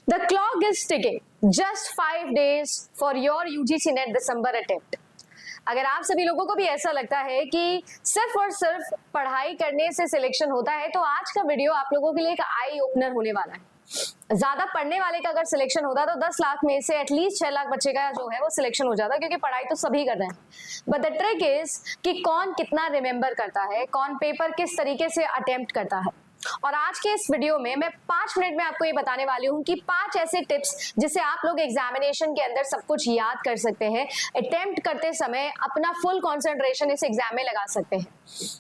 The clock is ticking. Just 5 days for your UGC NET December attempt. अगर आप सभी लोगों को भी ऐसा लगता है कि सिर्फ और सिर्फ पढ़ाई करने से सिलेक्शन होता है तो आज का वीडियो आप लोगों के लिए एक आई ओपनर होने वाला है। ज्यादा पढ़ने वाले का अगर सिलेक्शन होता तो 10 लाख में से एटलीस्ट 6 लाख बच्चे का जो है वो सिलेक्शन हो जाता, क्योंकि पढ़ाई तो सभी कर रहे हैं। बट द ट्रिक इज कि कौन कितना रिमेंबर करता है, कौन पेपर किस तरीके से अटेम्प्ट करता है। और आज के इस वीडियो में मैं 5 मिनट में आपको ये बताने वाली हूँ कि 5 ऐसे टिप्स जिससे आप लोग एग्जामिनेशन के अंदर सब कुछ याद कर सकते हैं, अटेम्प्ट करते समय अपना फुल कंसंट्रेशन इस एग्जाम में लगा सकते हैं।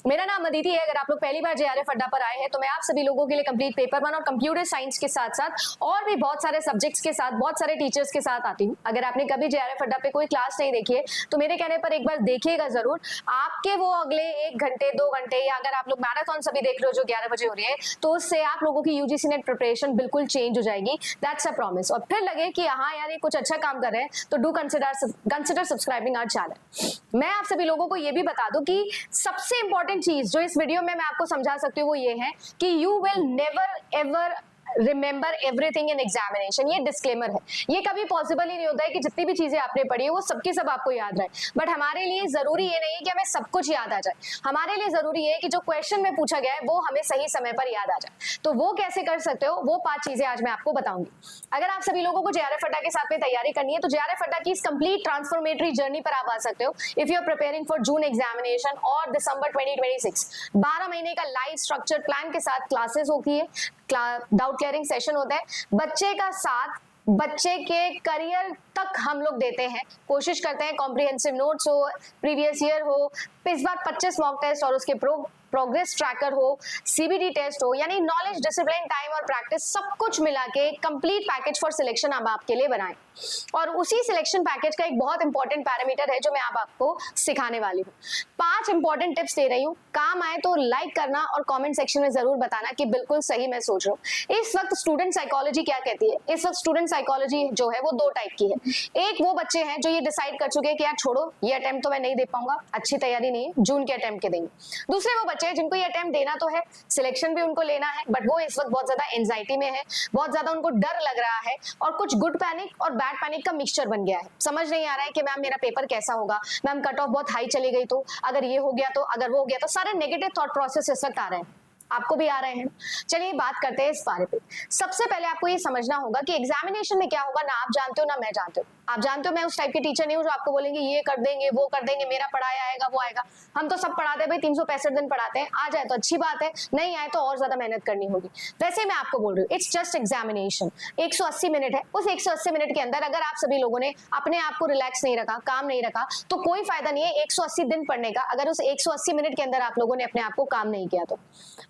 मेरा नाम अदिति है। अगर आप लोग पहली बार जेआरएफ अड्डा पर आए हैं तो मैं आप सभी लोगों के लिए कंप्लीट पेपर 1 और कंप्यूटर साइंस के साथ साथ और भी बहुत सारे सब्जेक्ट्स के साथ बहुत सारे टीचर्स के साथ आती हूँ। अगर आपने कभी जेआरएफ अड्डा पे कोई क्लास नहीं देखी है तो मेरे कहने पर एक बार देखिएगा जरूर। आपके वो अगले 1 घंटे 2 घंटे या अगर आप लोग मैराथन सभी देख रहे हो जो 11 बजे हो रही है तो उससे आप लोगों की यूजीसी नेट प्रिपरेशन बिल्कुल चेंज हो जाएगी। That's a promise. और फिर लगे कि हाँ यार ये कुछ अच्छा काम कर रहे हैं तो do consider subscribing our channel. मैं आप सभी लोगों को ये भी बता दूं कि सबसे इंपॉर्टेंट चीज जो इस वीडियो में मैं आपको समझा सकती हूँ वो ये है कि you will never ever remember everything in examination. ये डिस्क्लेमर है, ये कभी पॉसिबल ही नहीं होता है कि जितनी भी चीजें आपने पढ़ी है वो सबकी सब आपको याद रहे। बट हमारे लिए जरूरी ये नहीं है कि हमें सब कुछ याद आ जाए। हमारे लिए जरूरी है कि जो क्वेश्चन में पूछा गया है वो हमें सही समय पर याद आ जाए। तो वो कैसे कर सकते हो, वो 5 चीजें आज मैं आपको बताऊंगी। अगर आप सभी लोगों को जेआरएफ अड्डा के साथ में तैयारी करनी है तो जेआरएफ अड्डा की इस कंप्लीट ट्रांसफॉर्मेटरी जर्नी पर आप आ सकते हो if you are preparing for June examination और दिसंबर 2026। 12 महीने का लाइव स्ट्रक्चर प्लान के साथ क्लासेस होती है, डाउट क्लियरिंग सेशन होता है, बच्चे का साथ बच्चे के करियर तक हम लोग देते हैं। कोशिश करते हैं कॉम्प्रिहेंसिव नोट्स हो, प्रीवियस ईयर हो, इस बार 25 मॉक टेस्ट और उसके प्रोग्रेस ट्रैकर हो, सीबीटी टेस्ट हो, यानी नॉलेज, डिसिप्लिन, टाइम और प्रैक्टिस सब कुछ मिला के कंप्लीट पैकेज फॉर सिलेक्शन हम आपके लिए बनाएं। और उसी सिलेक्शन पैकेज का एक बहुत इंपॉर्टेंट पैरामीटर है जो मैं आपको सिखाने वाली हूँ। 5 इंपॉर्टेंट टिप्स दे रही हूँ, काम आए तो लाइक करना और कमेंट सेक्शन में जरूर बताना कि बिल्कुल सही मैं सोच रहा हूँ। इस वक्त स्टूडेंट साइकोलॉजी क्या कहती है? इस वक्त स्टूडेंट साइकोलॉजी जो है वो 2 टाइप की है। एक वो बच्चे हैं जो ये डिसाइड कर चुके हैं कि यार छोड़ो ये अटेम्प्ट तो मैं नहीं दे पाऊंगा, अच्छी तैयारी नहीं है, जून के अटेम्प्ट के देंगे। दूसरे वो बच्चे हैं जिनको ये अटेम्प्ट देना तो है, सिलेक्शन भी उनको लेना है, बट वो इस वक्त बहुत ज्यादा एंजाइटी में है, बहुत ज्यादा उनको डर लग रहा है और कुछ गुड पैनिक और बैड पैनिक का मिक्सचर बन गया है। समझ नहीं आ रहा है कि मैम मेरा पेपर कैसा होगा, मैम कट ऑफ बहुत हाई चली गई तो, अगर ये हो गया तो, अगर वो हो गया तो, सारे नेगेटिव थॉट प्रोसेस इस वक्त आ रहे हैं। आपको भी आ रहे हैं। चलिए बात करते हैं इस बारे पे। सबसे पहले आपको ये समझना होगा कि एग्जामिनेशन में क्या होगा ना आप जानते हो ना मैं जानते हो। आप जानते हो मैं उस टाइप के टीचर नहीं हूँ जो आपको बोलेंगे ये कर देंगे वो कर देंगे, मेरा पढ़ाया आएगा वो आएगा। हम तो सब पढ़ाते हैं भाई, 365 दिन पढ़ाते हैं। आ जाए तो अच्छी बात है, नहीं आए तो और ज्यादा मेहनत करनी होगी। वैसे मैं आपको बोल रही हूँ इट्स जस्ट एग्जामिनेशन। 180 मिनट है, उस 180 मिनट के अंदर अगर आप सभी लोगों ने अपने आप को रिलैक्स नहीं रखा, काम नहीं रखा तो कोई फायदा नहीं है 180 दिन पढ़ने का अगर उस 180 मिनट के अंदर आप लोगों ने अपने आप को काम नहीं किया तो।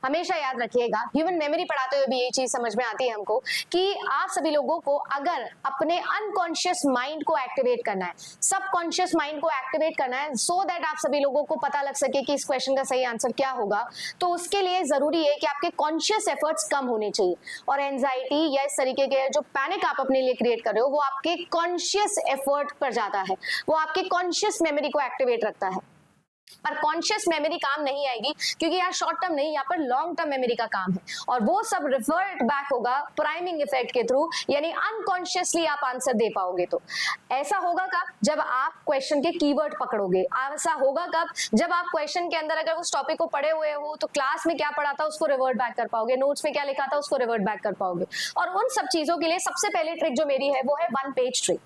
हमेशा याद रखिएगा, ह्यूमन मेमोरी पढ़ाते हुए भी यही चीज समझ में आती है हमको कि आप सभी लोगों को अगर अपने अनकॉन्शियस माइंड को एक्टिवेट करना है, सबकॉन्शियस माइंड को एक्टिवेट करना है सो दैट आप सभी लोगों को पता लग सके कि इस क्वेश्चन का सही आंसर क्या होगा, तो उसके लिए जरूरी है कि आपके कॉन्शियस एफर्ट्स कम होने चाहिए। और एंजाइटी या इस तरीके के जो पैनिक आप अपने लिए क्रिएट कर रहे हो वो आपके कॉन्शियस एफर्ट पर जाता है, वो आपके कॉन्शियस मेमोरी को एक्टिवेट रखता है। पर कॉन्शियस मेमोरी काम नहीं आएगी क्योंकि यार शॉर्ट टर्म नहीं, यहाँ पर लॉन्ग टर्म मेमोरी का काम है और वो सब रिवर्ट बैक होगा प्राइमिंग इफेक्ट के थ्रू, यानी अनकॉन्शियसली आप आंसर दे पाओगे। तो ऐसा होगा कब? जब आप क्वेश्चन के कीवर्ड पकड़ोगे। ऐसा होगा कब? जब आप क्वेश्चन के अंदर अगर उस टॉपिक को पढ़े हुए हो तो क्लास में क्या पढ़ा था उसको रिवर्ट बैक कर पाओगे, नोट्स में क्या लिखा था उसको रिवर्ट बैक कर पाओगे। और उन सब चीजों के लिए सबसे पहले ट्रिक जो मेरी है वो है 1 पेज ट्रिक।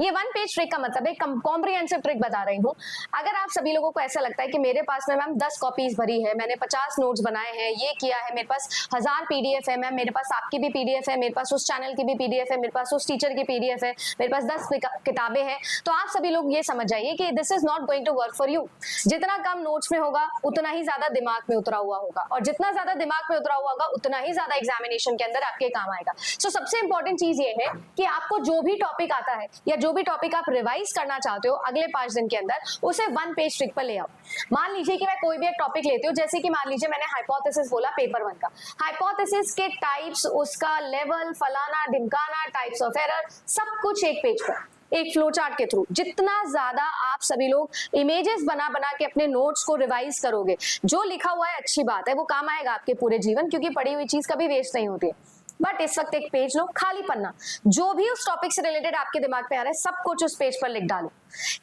ये 1 पेज ट्रिक का मतलब है कॉम्प्रिहेंसिव ट्रिक बता रही हूँ। अगर आप सभी लोगों को ऐसा लगता है कि मेरे पास में मैम 10 कॉपीज भरी है, मैंने 50 नोट्स बनाए हैं, ये किया है, मेरे पास 1000 पीडीएफ है, मैम मेरे पास आपकी भी पीडीएफ है, मेरे पास उस चैनल की भी पीडीएफ है, मेरे पास उस टीचर की पीडीएफ है, मेरे पास 10 किताबें हैं, तो आप सभी लोग ये समझ जाइए कि this is not going to work for you. जितना कम नोट्स में होगा उतना ही ज्यादा दिमाग में उतरा हुआ होगा और जितना ज्यादा दिमाग में उतरा हुआ होगा उतना ही ज्यादा एग्जामिनेशन के अंदर आपके काम आएगा। सो सबसे इंपॉर्टेंट चीज ये है कि आपको जो भी टॉपिक आता है या जो भी टॉपिक आप रिवाइज करना चाहते हो अगले 5 दिन के अंदर उसे 1 पेज ट्रिक पर ले आओ। मान लीजिए कि मैं कोई भी एक टॉपिक लेती हूँ, जैसे कि मान लीजिए मैंने हाइपोथेसिस बोला पेपर 1 का, हाइपोथेसिस के टाइप्स, उसका लेवल, फलाना ढिमकाना, टाइप्स ऑफ एरर, सब कुछ एक पेज पर एक फ्लो चार्ट के थ्रू। जितना ज्यादा आप सभी लोग इमेजेस बना बना के अपने नोट्स को रिवाइज करोगे, जो लिखा हुआ है अच्छी बात है, वो काम आएगा आपके पूरे जीवन, क्योंकि पढ़ी हुई चीज कभी वेस्ट नहीं होती है। बट इस वक्त एक पेज लो, खाली पन्ना, जो भी उस टॉपिक से रिलेटेड आपके दिमाग में आ रहा है सब कुछ उस पेज पर लिख डालो।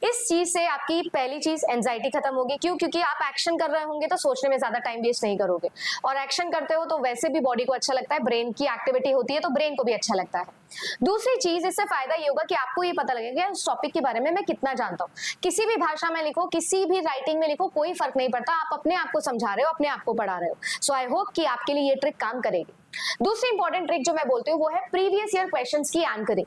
इस चीज से आपकी पहली चीज एंजाइटी खत्म होगी। क्यों? क्योंकि आप एक्शन कर रहे होंगे तो सोचने में ज्यादा टाइम वेस्ट नहीं करोगे, और एक्शन करते हो तो वैसे भी बॉडी को अच्छा लगता है, ब्रेन की एक्टिविटी होती है तो ब्रेन को भी अच्छा लगता है। दूसरी चीज, इससे फायदा ये होगा कि आपको ये पता लगेगा उस टॉपिक के बारे में मैं कितना जानता हूँ। किसी भी भाषा में लिखो, किसी भी राइटिंग में लिखो, कोई फर्क नहीं पड़ता, आप अपने आप को समझा रहे हो, अपने आप को पढ़ा रहे हो। सो आई होप कि आपके लिए ये ट्रिक काम करेगी। दूसरी इंपॉर्टेंट ट्रिक जो मैं बोलती हूँ वो है प्रीवियस ईयर क्वेश्चंस की एंकरिंग।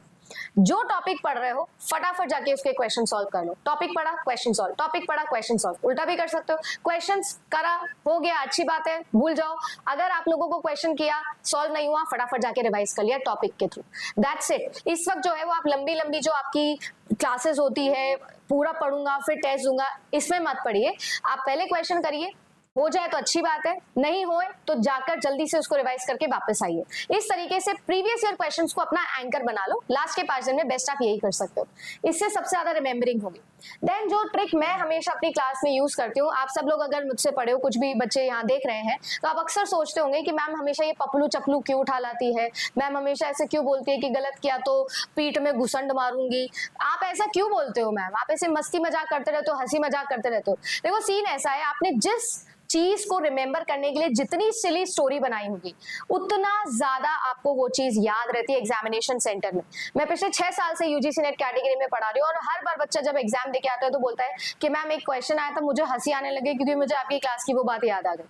जो टॉपिक पढ़ रहे हो फटाफट जाके उसके क्वेश्चन सॉल्व कर लो। टॉपिक पढ़ा क्वेश्चन सॉल्व, टॉपिक पढ़ा क्वेश्चन सॉल्व। उल्टा भी कर सकते हो, क्वेश्चंस करा हो गया अच्छी बात है, भूल जाओ। अगर आप लोगों को क्वेश्चन किया सॉल्व नहीं हुआ, फटाफट जाके रिवाइज कर लिया टॉपिक के थ्रू, दैट्स इट। इस वक्त जो है वो आप लंबी लंबी जो आपकी क्लासेस होती है, पूरा पढ़ूंगा फिर टेस्ट दूंगा, इसमें मत पढ़िए। आप पहले क्वेश्चन करिए, हो जाए तो अच्छी बात है, नहीं होए तो जाकर जल्दी से उसको रिवाइज करके वापस आइए। इस तरीके से प्रीवियस ईयर क्वेश्चंस को अपना एंकर बना लो। लास्ट के 5 दिन में बेस्ट आप यही कर सकते हो, इससे सबसे ज्यादा रिमेम्बरिंग होगी। देन जो ट्रिक मैं हमेशा अपनी क्लास में यूज करती हूँ, आप सब लोग अगर मुझसे पढ़े हो, कुछ भी बच्चे यहाँ देख रहे हैं, तो आप अक्सर सोचते होंगे कि मैम हमेशा ये पपलू चपलू क्यों उठा लाती है, मैम हमेशा ऐसे क्यों बोलती है कि गलत किया तो पीठ में घुसंड मारूंगी। आप ऐसा क्यों बोलते हो मैम? आप ऐसे मस्ती मजाक करते रहते हो, हंसी मजाक करते रहते हो। देखो सीन ऐसा है, आपने जिस चीज को रिमेंबर करने के लिए जितनी सिली स्टोरी बनाई होगी, उतना ज्यादा आपको वो चीज याद रहती है एग्जामिनेशन सेंटर में। मैं पिछले 6 साल से यूजीसी नेट कैटेगरी में पढ़ा रही हूँ, और हर बार बच्चा जब एग्जाम देके आता है तो बोलता है कि मैम एक क्वेश्चन आया था, मुझे हंसी आने लगी क्योंकि मुझे आपकी क्लास की वो बात याद आ गई।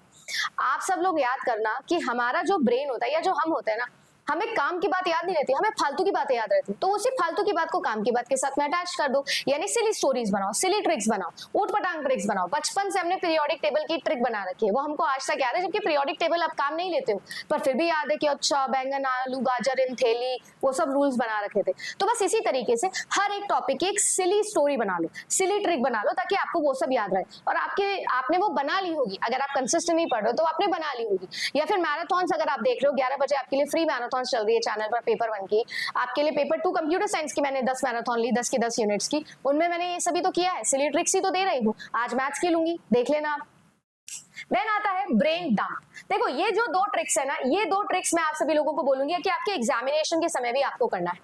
आप सब लोग याद करना कि हमारा जो ब्रेन होता है या जो हम होते हैं ना, हमें काम की बात याद नहीं रहती, हमें फालतू की बातें याद रहती। तो उसी फालतू की बात को काम की बात के साथ में अटैच कर दो, यानी सिली स्टोरीज बनाओ, सिली ट्रिक्स बनाओ, ऊट पटांग ट्रिक्स बनाओ। बचपन से हमने पीरियोडिक टेबल की ट्रिक बना रखी है, वो हमको आज तक याद है, जबकि पीरियोडिक टेबल आप काम नहीं लेते हो, पर फिर भी याद है कि अच्छा बैंगन आलू गाजर इन थैली, वो सब रूल्स बना रखे थे। तो बस इसी तरीके से हर एक टॉपिक की एक सिली स्टोरी बना लो, सिली ट्रिक बना लो, ताकि आपको वो सब याद रहे। और आपने वो बना ली होगी, अगर आप कंसिस्टेंट नहीं पढ़ रहे हो तो आपने बना ली होगी। या फिर मैराथन अगर आप देख रहे हो, 11 बजे आपके लिए फ्री मैराथन चल रही है चैनल पेपर 1 की, आपके लिए पेपर 2 कंप्यूटर साइंस की मैंने 10 मैराथन ली, 10 की 10 यूनिट्स की, उनमें मैंने ये सभी तो किया है, सिली ट्रिक्स ही तो दे रही हूँ। आज मैथ्स की लूंगी, देख लेना आप। देन आता है ब्रेन डंप। देखो ये जो 2 ट्रिक्स है ना, ये 2 ट्रिक्स मैं आप सभी लोगों को बोलूंगी कि आपके एग्जामिनेशन के समय भी आपको करना है।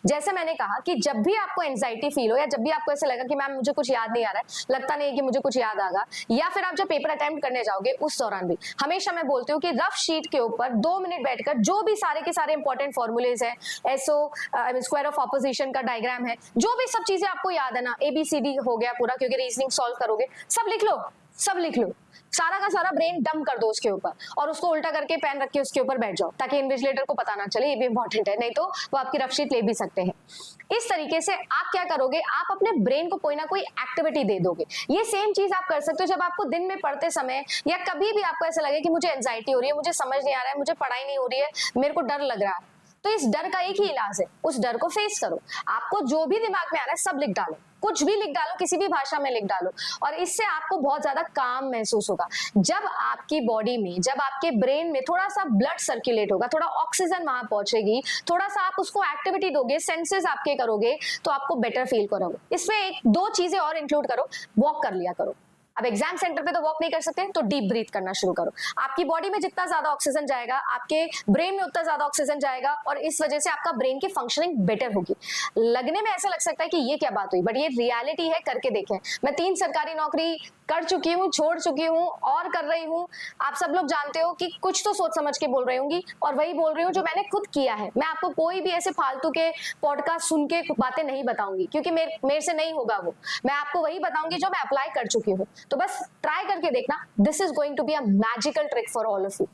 जैसे मैंने कहा कि जब भी आपको एंजाइटी फील हो, या जब भी आपको ऐसा लगा कि मैम मुझे कुछ याद नहीं आ रहा है, लगता नहीं है कि मुझे कुछ याद आएगा, या फिर आप जब पेपर अटेम्प्ट करने जाओगे उस दौरान भी हमेशा मैं बोलती हूँ कि रफ शीट के ऊपर 2 मिनट बैठकर जो भी सारे के सारे इंपॉर्टेंट फॉर्मूलेज है, एसओ स्क्वायर ऑफ ऑपोजिशन का डायग्राम है, जो भी सब चीजें आपको याद है ना, ABCD हो गया पूरा, क्योंकि रीजनिंग सॉल्व करोगे, सब लिख लो, सब लिख लो, सारा का सारा ब्रेन डंप कर दो उसके ऊपर, और उसको उल्टा करके पेन रख के उसके ऊपर बैठ जाओ, ताकि इन्विजिलेटर को पता ना चले। ये भी इंपॉर्टेंट है, नहीं तो वो आपकी रफ शीट ले भी सकते हैं। इस तरीके से आप क्या करोगे, आप अपने ब्रेन को कोई ना कोई एक्टिविटी दे दोगे। ये सेम चीज आप कर सकते हो जब आपको दिन में पढ़ते समय या कभी भी आपको ऐसा लगे कि मुझे एंजाइटी हो रही है, मुझे समझ नहीं आ रहा है, मुझे पढ़ाई नहीं हो रही है, मेरे को डर लग रहा है, तो इस डर का एक ही इलाज है, उस डर को फेस करो। आपको जो भी दिमाग में आ रहा है सब लिख डालो, कुछ भी लिख डालो, किसी भी भाषा में लिख डालो, और इससे आपको बहुत ज्यादा काम महसूस होगा। जब आपकी बॉडी में, जब आपके ब्रेन में थोड़ा सा ब्लड सर्कुलेट होगा, थोड़ा ऑक्सीजन वहां पहुंचेगी, थोड़ा सा आप उसको एक्टिविटी दोगे, सेंसेस आपके करोगे, तो आपको बेटर फील करोगे। इसमें 1-2 चीजें और इंक्लूड करो, वॉक कर लिया करो। अब एग्जाम सेंटर पे तो वॉक नहीं कर सकते, तो डीप ब्रीथ करना शुरू करो। आपकी बॉडी में जितना ज्यादा ऑक्सीजन जाएगा, आपके ब्रेन में उतना ज्यादा ऑक्सीजन जाएगा, और इस वजह से आपका ब्रेन की फंक्शनिंग बेटर होगी। लगने में ऐसा लग सकता है कि ये क्या बात हुई, बट ये रियलिटी है, करके देखें। मैं 3 सरकारी नौकरी कर चुकी हूँ, छोड़ चुकी हूँ और कर रही हूँ। आप सब लोग जानते हो कि कुछ तो सोच समझ के बोल रही होंगी, और वही बोल रही हूँ जो मैंने खुद किया है। मैं आपको कोई भी ऐसे फालतू के पॉडकास्ट सुन के बातें नहीं बताऊंगी, क्योंकि मेरे से नहीं होगा वो। मैं आपको वही बताऊंगी जो मैं अप्लाई कर चुकी हूँ। तो बस ट्राई करके देखना, this is going to be a magical trick for all of you.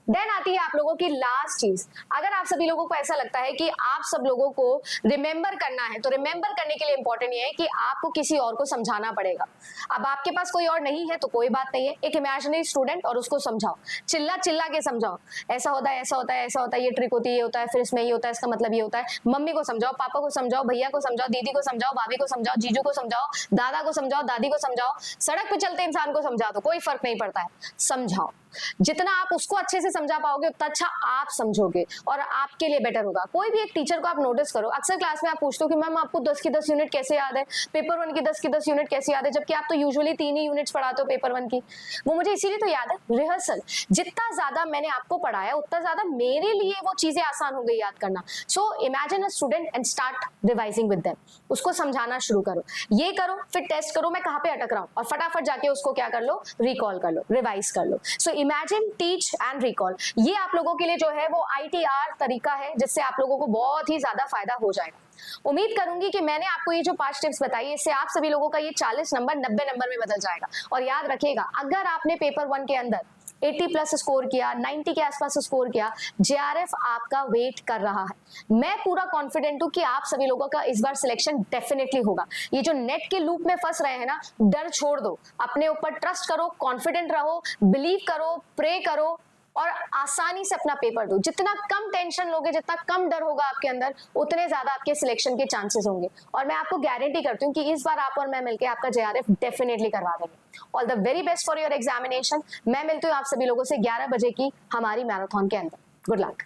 Then आती है आप लोगों की लास्ट चीज। अगर आप सभी लोगों को ऐसा लगता है कि आप सब लोगों को रिमेंबर करना है, तो रिमेंबर करने के लिए इंपॉर्टेंट ये है कि आपको किसी और को समझाना पड़ेगा। अब आपके पास कोई और नहीं है तो कोई बात नहीं है, एक इमेजिनरी स्टूडेंट और उसको समझाओ, चिल्ला चिल्ला के समझाओ, ऐसा होता है, ऐसा होता है, ऐसा होता है, ये ट्रिक होती है, ये होता है, फिर इसमें ये होता है, इसका मतलब ये होता है। मम्मी को समझाओ, पापा को समझाओ, भैया को समझाओ, दीदी को समझाओ, भाभी को समझाओ, जीजू को समझाओ, दादा को समझाओ, दादी को समझाओ, सड़क पे चलते इंसान को समझा दो, कोई फर्क नहीं पड़ता है, समझाओ। जितना आप उसको अच्छे से समझा पाओगे उतना अच्छा आप समझोगे और आपके लिए बेटर होगा। कोई भी एक टीचर को आप नोटिस करो, अक्सर क्लास में आप पूछते हो कि मैम आपको 10 की 10 यूनिट कैसे याद है, पेपर 1 की 10 यूनिट कैसे याद है, जबकि आप तो यूजुअली 3 ही यूनिट्स पढ़ाते हो पेपर 1 की। वो मुझे इसीलिए तो याद है, रिहर्सल। जितना ज्यादा मैंने आपको पढ़ाया उतना ज्यादा मेरे लिए वो चीजें आसान हो गई याद करना। So imagine a student and start revising with them. उसको समझाना शुरू करो, ये करो, फिर टेस्ट करो मैं कहाँ पे अटक रहा हूँ, और फटाफट जाके उसको क्या कर लो, रिकॉल कर लो, रिवाइज कर लो। So imagine, teach and recall, ये आप लोगों के लिए जो है वो ITR तरीका है, जिससे आप लोगों को बहुत ही ज्यादा फायदा हो जाएगा। उम्मीद करूंगी कि मैंने आपको ये जो 5 टिप्स बताई, इससे आप सभी लोगों का ये 40 नंबर 90 नंबर में बदल जाएगा। और याद रखिएगा, अगर आपने पेपर 1 के अंदर 80 प्लस स्कोर किया, 90 के आसपास स्कोर किया, JRF आपका वेट कर रहा है। मैं पूरा कॉन्फिडेंट हूं कि आप सभी लोगों का इस बार सिलेक्शन डेफिनेटली होगा। ये जो नेट के लूप में फंस रहे हैं ना, डर छोड़ दो, अपने ऊपर ट्रस्ट करो, कॉन्फिडेंट रहो, बिलीव करो, प्रे करो और आसानी से अपना पेपर दो। जितना कम टेंशन लोगे, जितना कम डर होगा आपके अंदर, उतने ज्यादा आपके सिलेक्शन के चांसेस होंगे। और मैं आपको गारंटी करती हूँ कि इस बार आप और मैं मिलकर आपका JRF डेफिनेटली करवा देंगे। All the very best for your examination. मैं मिलती हूँ आप सभी लोगों से 11 बजे की हमारी मैराथन के अंदर। Good luck.